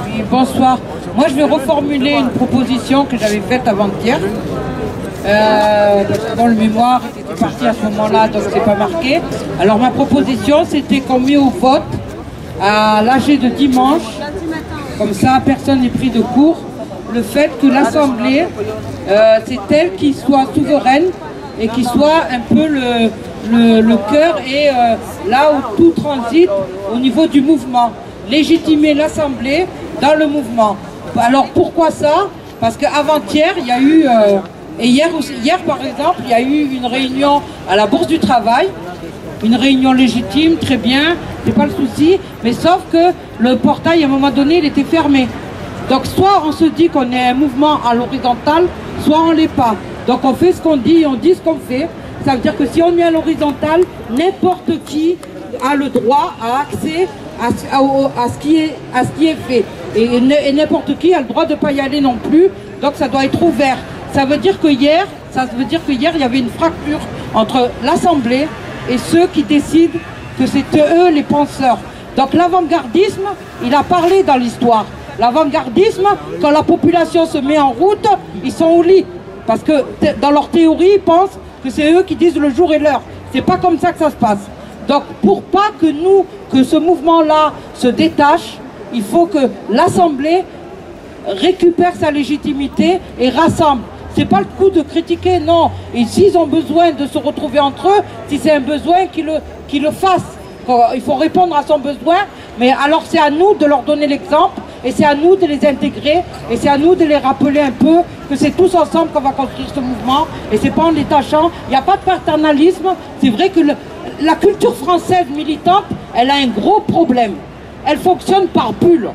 Oui, bonsoir. Moi, je vais reformuler une proposition que j'avais faite avant-hier. Dans le mémoire, était parti à ce moment-là, donc c'est pas marqué. Alors, ma proposition, c'était qu'on met au vote à l'AG de dimanche, comme ça, personne n'est pris de court, le fait que l'Assemblée, c'est elle qui soit souveraine et qui soit un peu le cœur et là où tout transite au niveau du mouvement. Légitimer l'Assemblée dans le mouvement. Alors pourquoi ça? Parce qu'avant-hier, il y a eu, et hier par exemple, il y a eu une réunion à la Bourse du Travail, une réunion légitime, très bien, c'est pas le souci, mais sauf que le portail, à un moment donné, il était fermé. Donc soit on se dit qu'on est un mouvement à l'horizontale, soit on l'est pas. Donc on fait ce qu'on dit et on dit ce qu'on fait. Ça veut dire que si on est à l'horizontale, n'importe qui a le droit à accès à ce qui est fait. Et n'importe qui a le droit de ne pas y aller non plus. Donc ça doit être ouvert. Ça veut dire que hier, il y avait une fracture entre l'Assemblée et ceux qui décident que c'est eux les penseurs. Donc l'avant-gardisme, il a parlé dans l'histoire. L'avant-gardisme, quand la population se met en route, ils sont au lit. Parce que dans leur théorie, ils pensent que c'est eux qui disent le jour et l'heure. C'est pas comme ça que ça se passe. Donc pour pas que ce mouvement-là se détache, il faut que l'Assemblée récupère sa légitimité et rassemble. C'est pas le coup de critiquer, non. Et s'ils ont besoin de se retrouver entre eux, si c'est un besoin, qu'ils le fassent. Il faut répondre à son besoin, mais alors c'est à nous de leur donner l'exemple, et c'est à nous de les intégrer, et c'est à nous de les rappeler un peu que c'est tous ensemble qu'on va construire ce mouvement, et c'est pas en détachant. Il n'y a pas de paternalisme. C'est vrai que la culture française militante, elle a un gros problème. Elle fonctionne par bulles.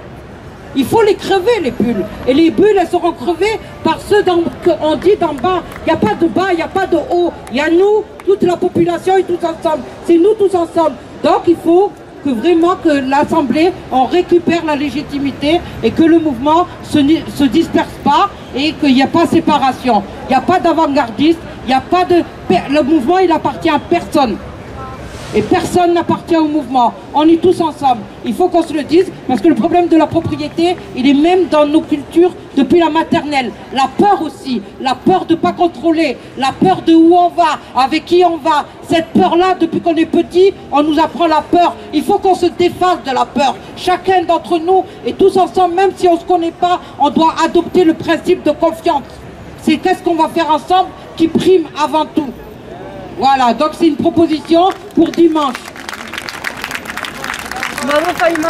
Il faut les crever, les bulles. Et les bulles, elles seront crevées par ceux qu'on dit d'en bas. Il n'y a pas de bas, il n'y a pas de haut. Il y a nous, toute la population et tous ensemble. C'est nous tous ensemble. Donc il faut que vraiment que l'Assemblée, on récupère la légitimité et que le mouvement se disperse pas et qu'il n'y a pas séparation. Il n'y a pas d'avant-gardiste, il n'y a pas de... Le mouvement, il appartient à personne. Et personne n'appartient au mouvement. On est tous ensemble. Il faut qu'on se le dise, parce que le problème de la propriété, il est même dans nos cultures depuis la maternelle. La peur aussi, la peur de ne pas contrôler, la peur de où on va, avec qui on va. Cette peur-là, depuis qu'on est petit, on nous apprend la peur. Il faut qu'on se défasse de la peur. Chacun d'entre nous, et tous ensemble, même si on ne se connaît pas, on doit adopter le principe de confiance. C'est qu'est-ce qu'on va faire ensemble qui prime avant tout. Voilà, donc c'est une proposition pour dimanche. Bravo Faïma.